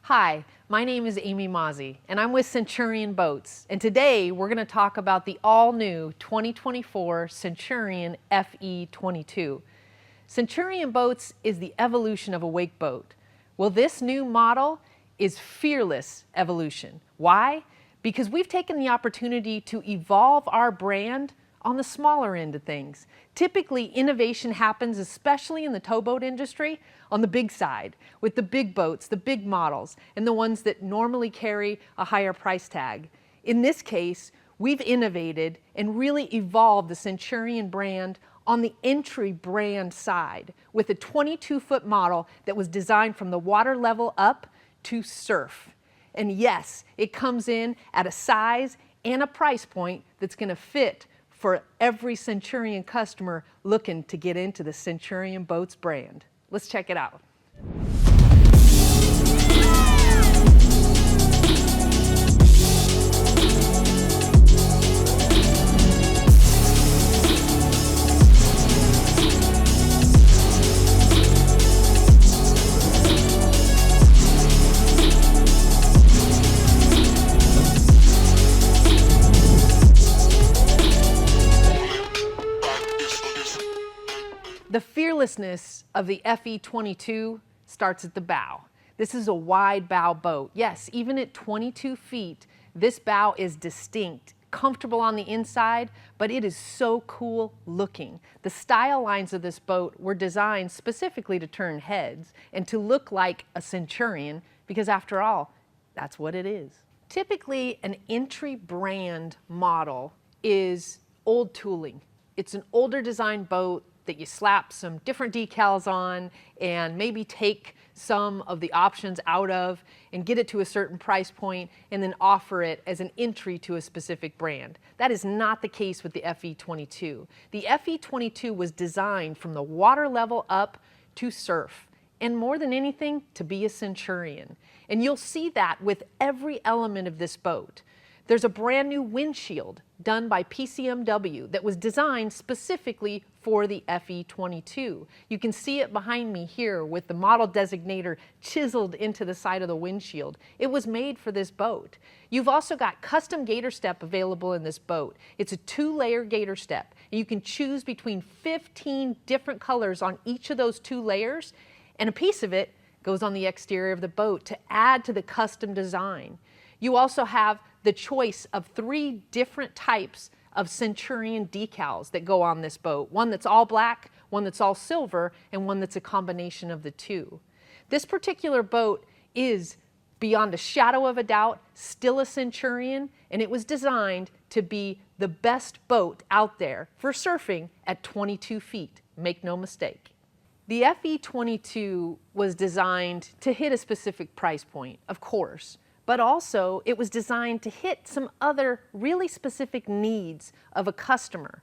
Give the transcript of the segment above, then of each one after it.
Hi, my name is Amy Mazzi, and I'm with Centurion Boats, and today we're going to talk about the all-new 2024 Centurion Fe22. Centurion Boats is the evolution of a wake boat. Well, this new model is fearless evolution. Why? Because we've taken the opportunity to evolve our brand on the smaller end of things. Typically, innovation happens, especially in the towboat industry, on the big side, with the big boats, the big models, and the ones that normally carry a higher price tag. In this case, we've innovated and really evolved the Centurion brand on the entry brand side with a 22-foot model that was designed from the water level up to surf. And yes, it comes in at a size and a price point that's going to fit for every Centurion customer looking to get into the Centurion Boats brand. Let's check it out. The fearlessness of the Fe22 starts at the bow. This is a wide bow boat. Yes, even at 22 feet, this bow is distinct, comfortable on the inside, but it is so cool looking. The style lines of this boat were designed specifically to turn heads and to look like a Centurion, because after all, that's what it is. Typically, an entry brand model is old tooling. It's an older design boat that you slap some different decals on and maybe take some of the options out of and get it to a certain price point and then offer it as an entry to a specific brand. That is not the case with the Fe22. The Fe22 was designed from the water level up to surf, and more than anything, to be a Centurion. And you'll see that with every element of this boat. There's a brand new windshield done by PCMW that was designed specifically for the Fe22. You can see it behind me here with the model designator chiseled into the side of the windshield. It was made for this boat. You've also got custom gator step available in this boat. It's a 2-layer gator step. And you can choose between 15 different colors on each of those 2 layers, and a piece of it goes on the exterior of the boat to add to the custom design. You also have the choice of 3 different types of Centurion decals that go on this boat. One that's all black, one that's all silver, and one that's a combination of the 2. This particular boat is, beyond a shadow of a doubt, still a Centurion, and it was designed to be the best boat out there for surfing at 22 feet. Make no mistake. The Fe22 was designed to hit a specific price point, of course, but also it was designed to hit some other really specific needs of a customer,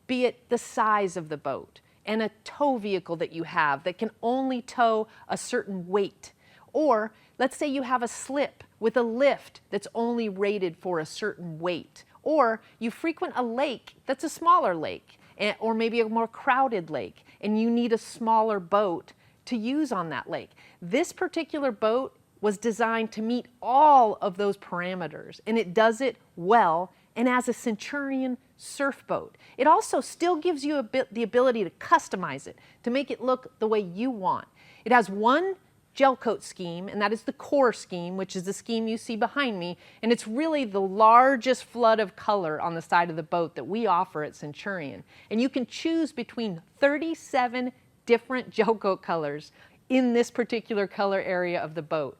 be it the size of the boat and a tow vehicle that you have that can only tow a certain weight. Or let's say you have a slip with a lift that's only rated for a certain weight. Or you frequent a lake that's a smaller lake, or maybe a more crowded lake, and you need a smaller boat to use on that lake. This particular boat was designed to meet all of those parameters, and it does it well and as a Centurion surf boat. It also still gives you the ability to customize it, to make it look the way you want. It has one gel coat scheme, and that is the core scheme, which is the scheme you see behind me, and it's really the largest flood of color on the side of the boat that we offer at Centurion. And you can choose between 37 different gel coat colors in this particular color area of the boat.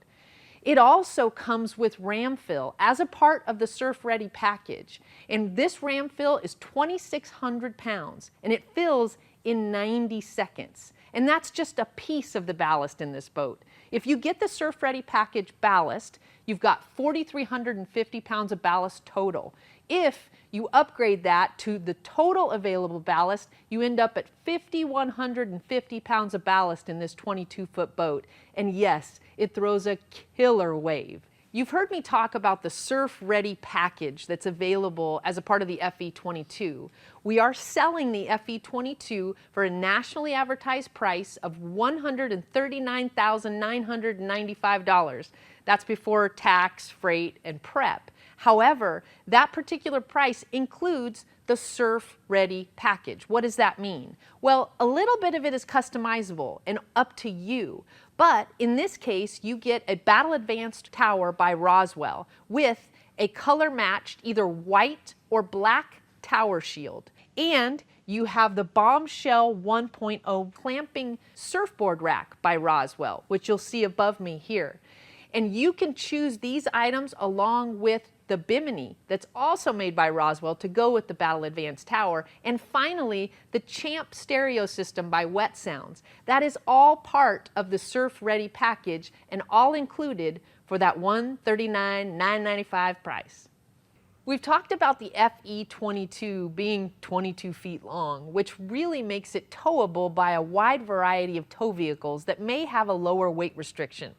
It also comes with ram fill as a part of the Surf Ready package. And this ram fill is 2,600 pounds, and it fills in 90 seconds. And that's just a piece of the ballast in this boat. If you get the Surf Ready package ballast, you've got 4,350 pounds of ballast total. If you upgrade that to the total available ballast, you end up at 5,150 pounds of ballast in this 22-foot boat. And yes, it throws a killer wave. You've heard me talk about the Surf Ready package that's available as a part of the Fe22. We are selling the Fe22 for a nationally advertised price of $139,995. That's before tax, freight, and prep. However, that particular price includes the Surf Ready package. What does that mean? Well, a little bit of it is customizable and up to you. But in this case, you get a Battle Advanced tower by Roswell with a color-matched either white or black tower shield. And you have the Bombshell 1.0 clamping surfboard rack by Roswell, which you'll see above me here. And you can choose these items along with the Bimini that's also made by Roswell to go with the Battle Advanced tower. And finally, the Champ stereo system by Wet Sounds. That is all part of the Surf Ready package and all included for that $139,995 price. We've talked about the Fe22 being 22 feet long, which really makes it towable by a wide variety of tow vehicles that may have a lower weight restriction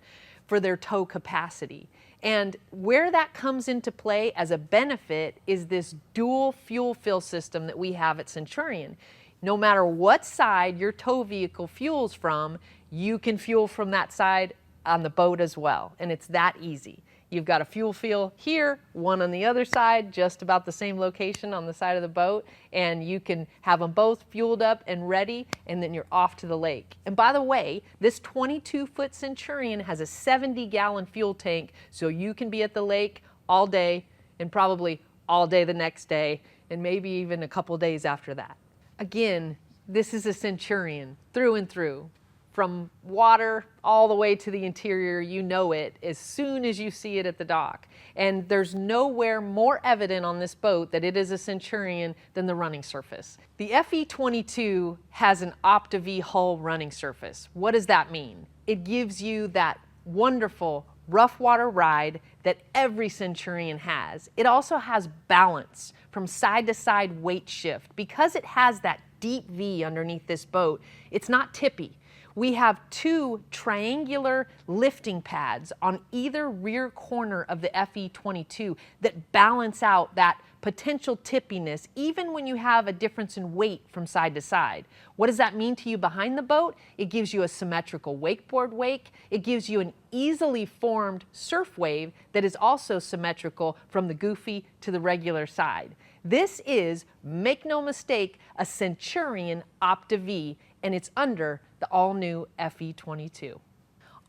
for their tow capacity. And where that comes into play as a benefit is this dual fuel fill system that we have at Centurion. No matter what side your tow vehicle fuels from, you can fuel from that side on the boat as well. And it's that easy. You've got a fuel fill here, one on the other side, just about the same location on the side of the boat, and you can have them both fueled up and ready, and then you're off to the lake. And by the way, this 22-foot Centurion has a 70-gallon fuel tank, so you can be at the lake all day and probably all day the next day, and maybe even a couple days after that. Again, this is a Centurion through and through. From water all the way to the interior, you know it as soon as you see it at the dock. And there's nowhere more evident on this boat that it is a Centurion than the running surface. The Fe22 has an Opti-v Hull running surface. What does that mean? It gives you that wonderful rough water ride that every Centurion has. It also has balance from side to side weight shift. Because it has that deep V underneath this boat, it's not tippy. We have two triangular lifting pads on either rear corner of the Fe22 that balance out that potential tippiness even when you have a difference in weight from side to side. What does that mean to you behind the boat? It gives you a symmetrical wakeboard wake. It gives you an easily formed surf wave that is also symmetrical from the goofy to the regular side. This is, make no mistake, a Centurion Opti-v, and it's under the all-new Fe22.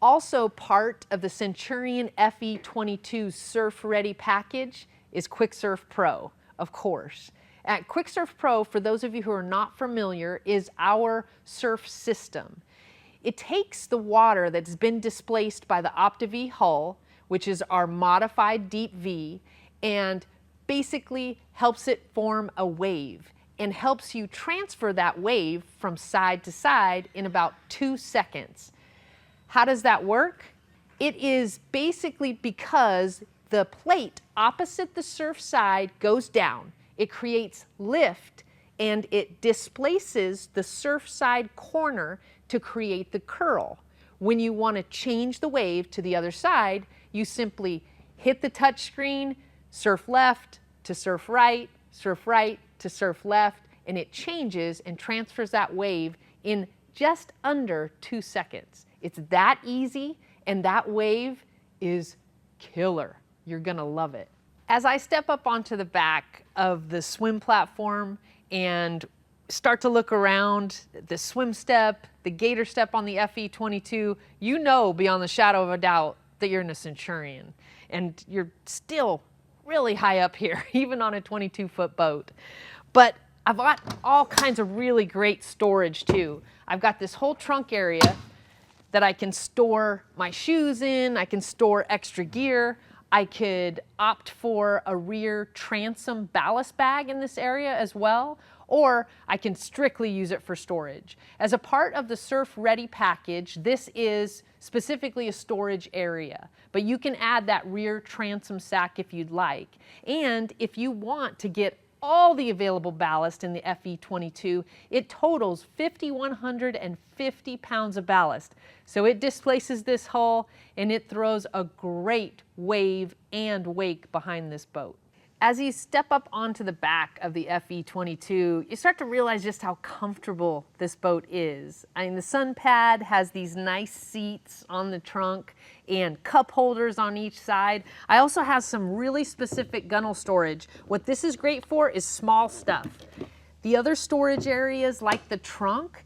Also part of the Centurion Fe22 Surf Ready package is QuickSurf Pro, of course. At QuickSurf Pro, for those of you who are not familiar, is our surf system. It takes the water that's been displaced by the Opti-v Hull, which is our modified deep V, and basically helps it form a wave and helps you transfer that wave from side to side in about 2 seconds. How does that work? It is basically because the plate opposite the surf side goes down. It creates lift and it displaces the surf side corner to create the curl. When you want to change the wave to the other side, you simply hit the touch screen, surf left to surf right to surf left, and it changes and transfers that wave in just under 2 seconds. It's that easy, and that wave is killer. You're gonna love it. As I step up onto the back of the swim platform and start to look around the swim step, the gator step on the Fe22, you know beyond the shadow of a doubt that you're in a Centurion, and you're still really high up here, even on a 22-foot boat. But I've got all kinds of really great storage too. I've got this whole trunk area that I can store my shoes in, I can store extra gear. I could opt for a rear transom ballast bag in this area as well, or I can strictly use it for storage. As a part of the Surf Ready package, this is specifically a storage area, but you can add that rear transom sack if you'd like. And if you want to get all the available ballast in the Fe22, it totals 5,150 pounds of ballast. So it displaces this hull and it throws a great wave and wake behind this boat. As you step up onto the back of the Fe22, you start to realize just how comfortable this boat is. I mean, the sun pad has these nice seats on the trunk and cup holders on each side. I also have some really specific gunnel storage. What this is great for is small stuff. The other storage areas, like the trunk,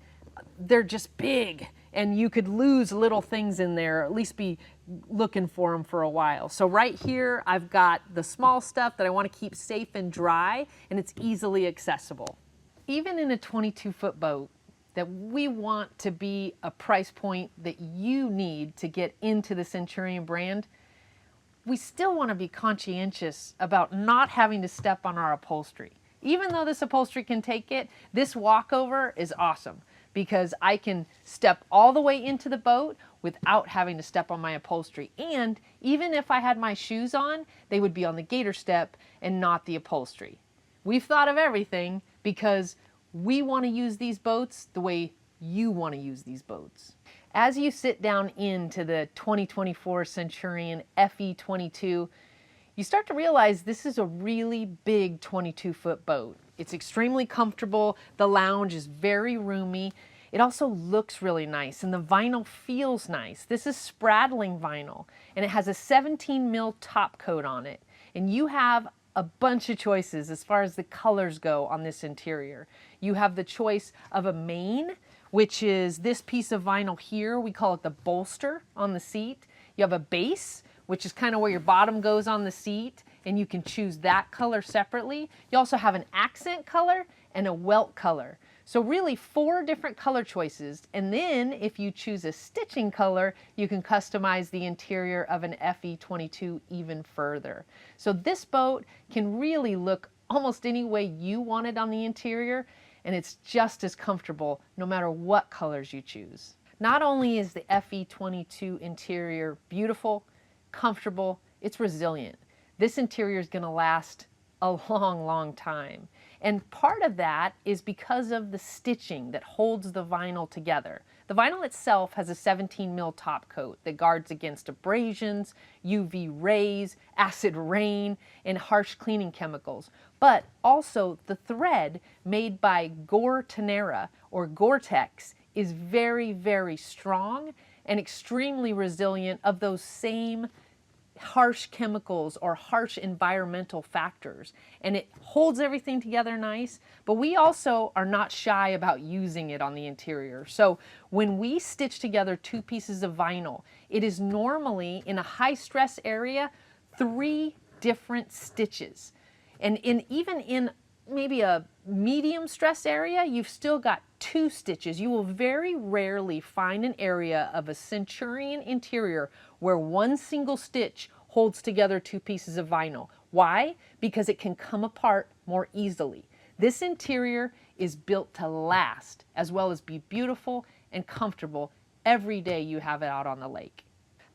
they're just big, and you could lose little things in there, or at least be looking for them for a while. So right here, I've got the small stuff that I want to keep safe and dry, and it's easily accessible. Even in a 22-foot boat, that we want to be a price point that you need to get into the Centurion brand, we still want to be conscientious about not having to step on our upholstery. Even though this upholstery can take it, this walkover is awesome because I can step all the way into the boat without having to step on my upholstery. And even if I had my shoes on, they would be on the gator step and not the upholstery. We've thought of everything because we want to use these boats the way you want to use these boats. As you sit down into the 2024 Centurion Fe22, you start to realize this is a really big 22-foot boat. It's extremely comfortable. The lounge is very roomy. It also looks really nice, and the vinyl feels nice. This is spraddling vinyl, and it has a 17 mil top coat on it. And you have a bunch of choices as far as the colors go on this interior. You have the choice of a main, which is this piece of vinyl here. We call it the bolster on the seat. You have a base, which is kind of where your bottom goes on the seat, and you can choose that color separately. You also have an accent color and a welt color. So really 4 different color choices. And then if you choose a stitching color, you can customize the interior of an Fe22 even further. So this boat can really look almost any way you want it on the interior, and it's just as comfortable no matter what colors you choose. Not only is the Fe22 interior beautiful, comfortable, it's resilient. This interior is going to last a long, long time. And part of that is because of the stitching that holds the vinyl together. The vinyl itself has a 17 mil top coat that guards against abrasions, UV rays, acid rain, and harsh cleaning chemicals. But also the thread made by Gore-Tex or Gore-Tex is very, very strong and extremely resilient of those same harsh chemicals or harsh environmental factors, and it holds everything together nice. But we also are not shy about using it on the interior. So when we stitch together 2 pieces of vinyl, it is normally in a high stress area 3 different stitches, and even in maybe a medium stress area, you've still got 2 stitches. You will very rarely find an area of a Centurion interior where 1 single stitch holds together 2 pieces of vinyl. Why? Because it can come apart more easily. This interior is built to last, as well as be beautiful and comfortable every day you have it out on the lake.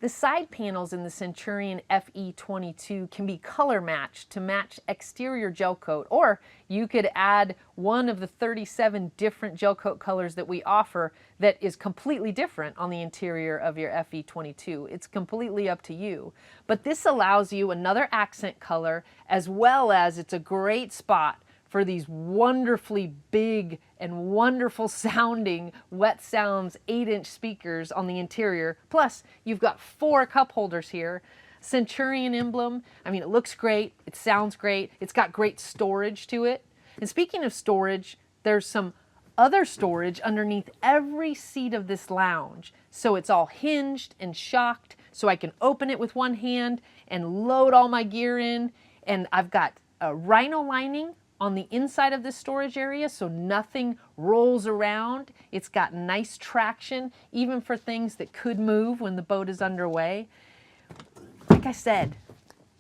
The side panels in the Centurion Fe22 can be color matched to match exterior gel coat, or you could add one of the 37 different gel coat colors that we offer that is completely different on the interior of your Fe22. It's completely up to you. But this allows you another accent color, as well as it's a great spot for these wonderfully big and wonderful sounding Wet Sounds 8-inch speakers on the interior. Plus, you've got 4 cup holders here. Centurion emblem. I mean, it looks great. It sounds great. It's got great storage to it. And speaking of storage, there's some other storage underneath every seat of this lounge. So it's all hinged and shocked, so I can open it with one hand and load all my gear in. And I've got a rhino lining on the inside of this storage area, so nothing rolls around. It's got nice traction, even for things that could move when the boat is underway. Like I said,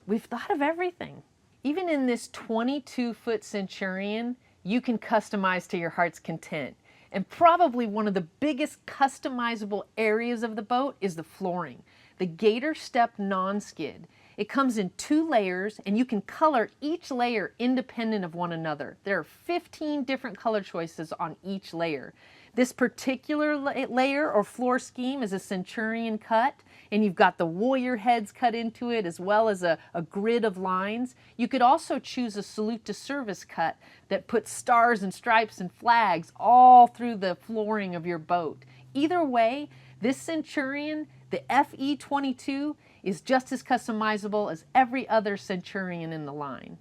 we've thought of everything. Even in this 22-foot Centurion, you can customize to your heart's content. And probably one of the biggest customizable areas of the boat is the flooring. The gator step non-skid. It comes in 2 layers, and you can color each layer independent of one another. There are 15 different color choices on each layer. This particular layer or floor scheme is a Centurion cut, and you've got the warrior heads cut into it as well as a grid of lines. You could also choose a salute to service cut that puts stars and stripes and flags all through the flooring of your boat. Either way, this Centurion, the Fe22, is just as customizable as every other Centurion in the line.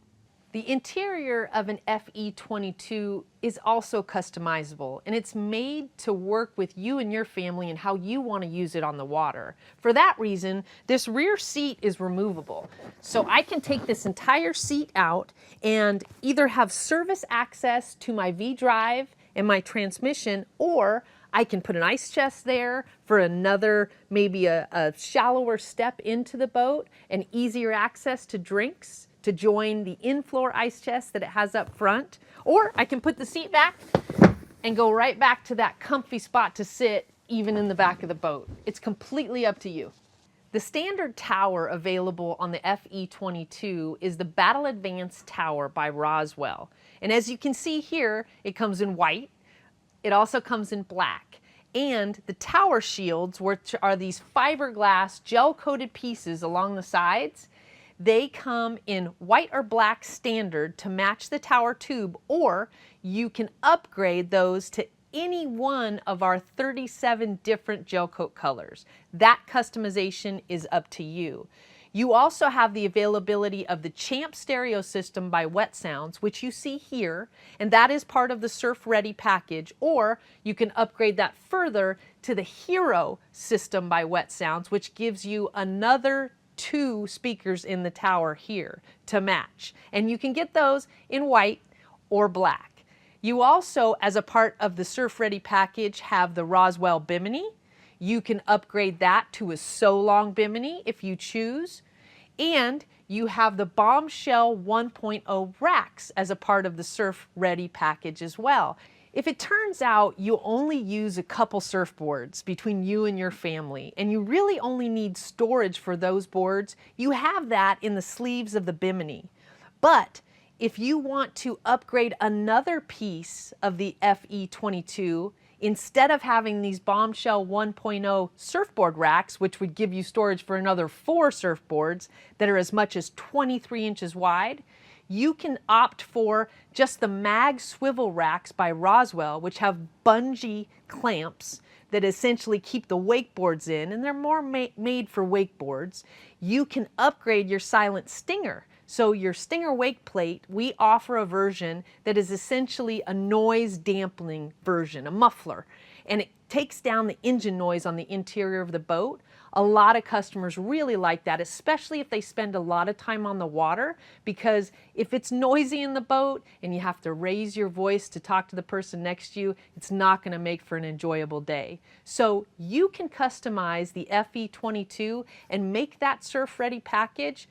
The interior of an Fe22 is also customizable, and it's made to work with you and your family and how you want to use it on the water. For that reason, this rear seat is removable. So I can take this entire seat out and either have service access to my V-drive and my transmission, or I can put an ice chest there for another, maybe a shallower step into the boat and easier access to drinks to join the in-floor ice chest that it has up front. Or I can put the seat back and go right back to that comfy spot to sit even in the back of the boat. It's completely up to you. The standard tower available on the Fe22 is the Battle Advanced Tower by Roswell. And as you can see here, it comes in white. It also comes in black. And the tower shields, which are these fiberglass gel-coated pieces along the sides, they come in white or black standard to match the tower tube, or you can upgrade those to any one of our 37 different gel coat colors. That customization is up to you. You also have the availability of the Champ stereo system by Wet Sounds, which you see here, and that is part of the Surf Ready package, or you can upgrade that further to the Hero system by Wet Sounds, which gives you another 2 speakers in the tower here to match. And you can get those in white or black. You also, as a part of the Surf Ready package, have the Roswell Bimini. You can upgrade that to a So Long Bimini if you choose. And you have the Bombshell 1.0 racks as a part of the Surf Ready package as well. If it turns out you only use a couple surfboards between you and your family, and you really only need storage for those boards, you have that in the sleeves of the Bimini. But if you want to upgrade another piece of the Fe22, instead of having these Bombshell 1.0 surfboard racks, which would give you storage for another 4 surfboards that are as much as 23 inches wide, you can opt for just the Mag swivel racks by Roswell, which have bungee clamps that essentially keep the wakeboards in, and they're more made for wakeboards. You can upgrade your Silent Stinger. So your Stinger wake plate, we offer a version that is essentially a noise dampening version, a muffler, and it takes down the engine noise on the interior of the boat. A lot of customers really like that, especially if they spend a lot of time on the water, because if it's noisy in the boat and you have to raise your voice to talk to the person next to you, it's not going to make for an enjoyable day. So you can customize the Fe22 and make that Surf Ready package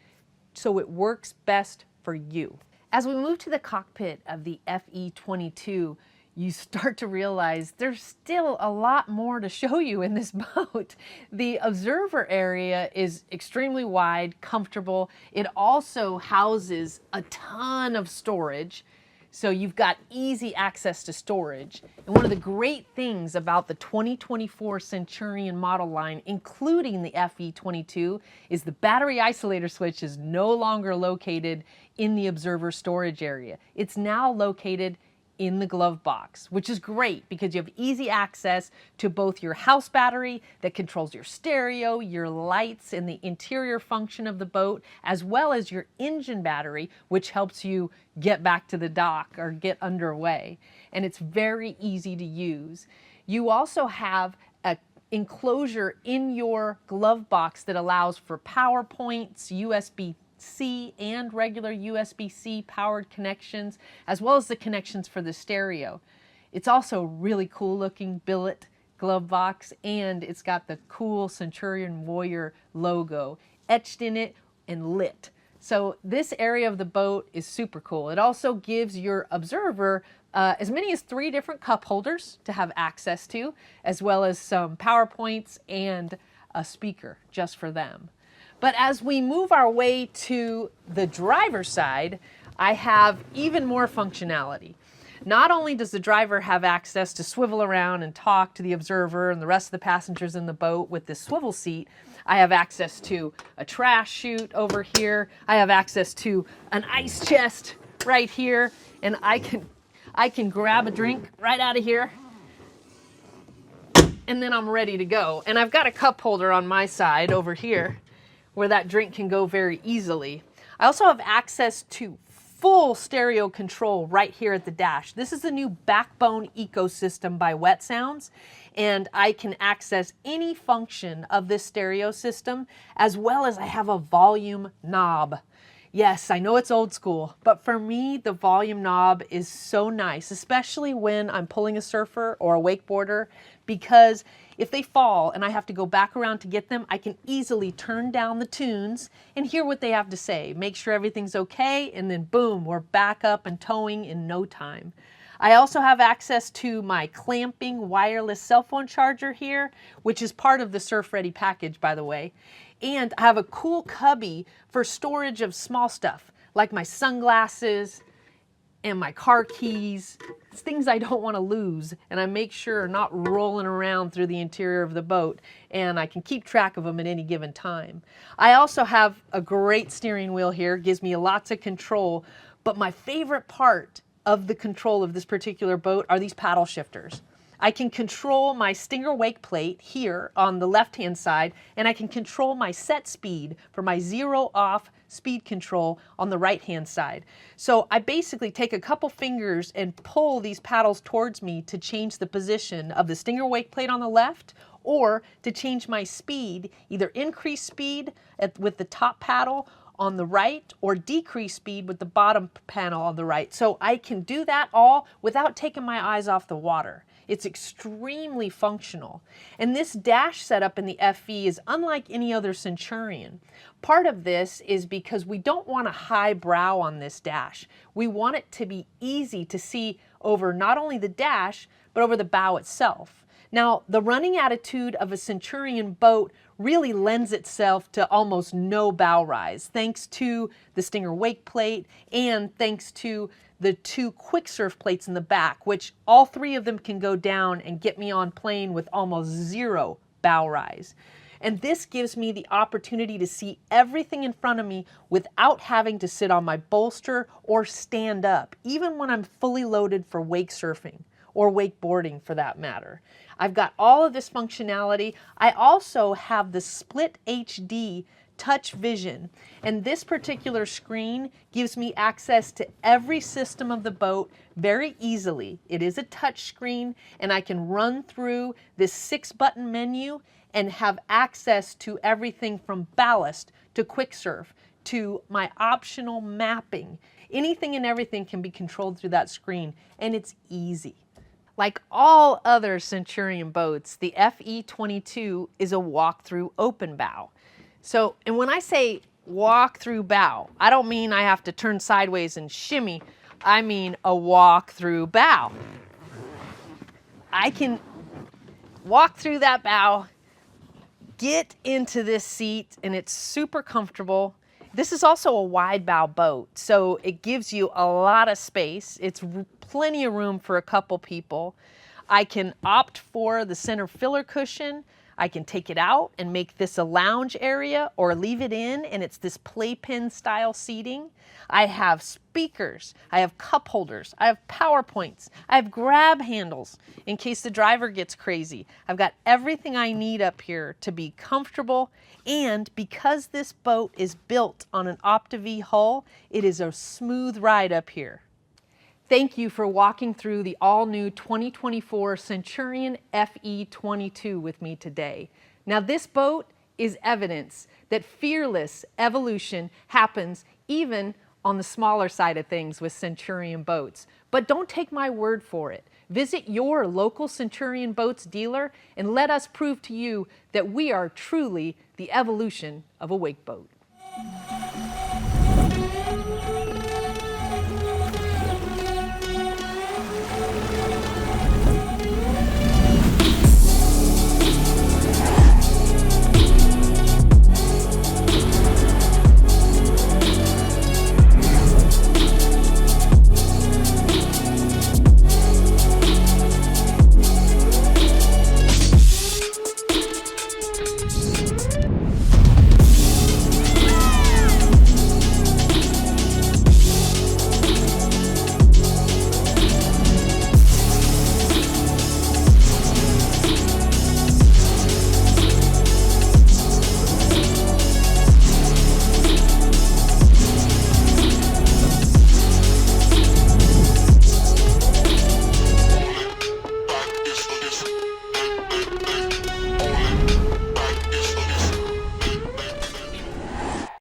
so it works best for you. As we move to the cockpit of the Fe22, you start to realize there's still a lot more to show you in this boat. The observer area is extremely wide, comfortable. It also houses a ton of storage, so you've got easy access to storage. And one of the great things about the 2024 Centurion model line, including the Fe22, is the battery isolator switch is no longer located in the observer storage area. It's now located in the glove box, which is great because you have easy access to both your house battery that controls your stereo, your lights, and the interior function of the boat, as well as your engine battery, which helps you get back to the dock or get underway. And it's very easy to use. You also have an enclosure in your glove box that allows for power points, USB-C and regular USB-C powered connections, as well as the connections for the stereo. It's also really cool looking billet glove box, and it's got the cool Centurion Warrior logo etched in it and lit. So this area of the boat is super cool. It also gives your observer as many as 3 different cup holders to have access to, as well as some power points and a speaker just for them. But as we move our way to the driver's side, I have even more functionality. Not only does the driver have access to swivel around and talk to the observer and the rest of the passengers in the boat with this swivel seat, I have access to a trash chute over here. I have access to an ice chest right here, and I can grab a drink right out of here, and then I'm ready to go. And I've got a cup holder on my side over here where that drink can go very easily. I also have access to full stereo control right here at the dash. This is the new Backbone ecosystem by Wet Sounds, and I can access any function of this stereo system, as well as I have a volume knob. Yes, I know it's old school, but for me, the volume knob is so nice, especially when I'm pulling a surfer or a wakeboarder, because if they fall and I have to go back around to get them, I can easily turn down the tunes and hear what they have to say, make sure everything's okay, and then boom, we're back up and towing in no time. I also have access to my clamping wireless cell phone charger here, which is part of the Surf Ready package, by the way. And I have a cool cubby for storage of small stuff, like my sunglasses and my car keys. It's things I don't want to lose, and I make sure are not rolling around through the interior of the boat, and I can keep track of them at any given time. I also have a great steering wheel here, gives me lots of control, but my favorite part of the control of this particular boat are these paddle shifters. I can control my stinger wake plate here on the left-hand side, and I can control my set speed for my 0 off speed control on the right-hand side. So I basically take a couple fingers and pull these paddles towards me to change the position of the stinger wake plate on the left, or to change my speed, either increase speed with the top paddle on the right or decrease speed with the bottom panel on the right. So I can do that all without taking my eyes off the water. It's extremely functional. And this dash setup in the FE is unlike any other Centurion. Part of this is because we don't want a high brow on this dash. We want it to be easy to see over not only the dash, but over the bow itself. Now, the running attitude of a Centurion boat really lends itself to almost no bow rise, thanks to the stinger wake plate and thanks to the 2 QuickSurf plates in the back, which all 3 of them can go down and get me on plane with almost 0 bow rise. And this gives me the opportunity to see everything in front of me without having to sit on my bolster or stand up, even when I'm fully loaded for wake surfing or wakeboarding for that matter. I've got all of this functionality. I also have the split HD touch vision, and this particular screen gives me access to every system of the boat very easily. It is a touch screen, and I can run through this 6-button menu and have access to everything from Ballast to QuickSurf to my optional mapping. Anything and everything can be controlled through that screen, and it's easy. Like all other Centurion boats, the Fe22 is a walk-through open bow. So, and when I say walk-through bow, I don't mean I have to turn sideways and shimmy. I mean a walk-through bow. I can walk through that bow, get into this seat, and it's super comfortable. This is also a wide bow boat, so it gives you a lot of space. It's plenty of room for a couple people. I can opt for the center filler cushion. I can take it out and make this a lounge area or leave it in, and it's this playpen style seating. I have speakers, I have cup holders, I have PowerPoints, I have grab handles in case the driver gets crazy. I've got everything I need up here to be comfortable, and because this boat is built on an Opti-v Hull, it is a smooth ride up here. Thank you for walking through the all-new 2024 Centurion Fe22 with me today. Now, this boat is evidence that fearless evolution happens even on the smaller side of things with Centurion boats. But don't take my word for it. Visit your local Centurion Boats dealer and let us prove to you that we are truly the evolution of a wake boat.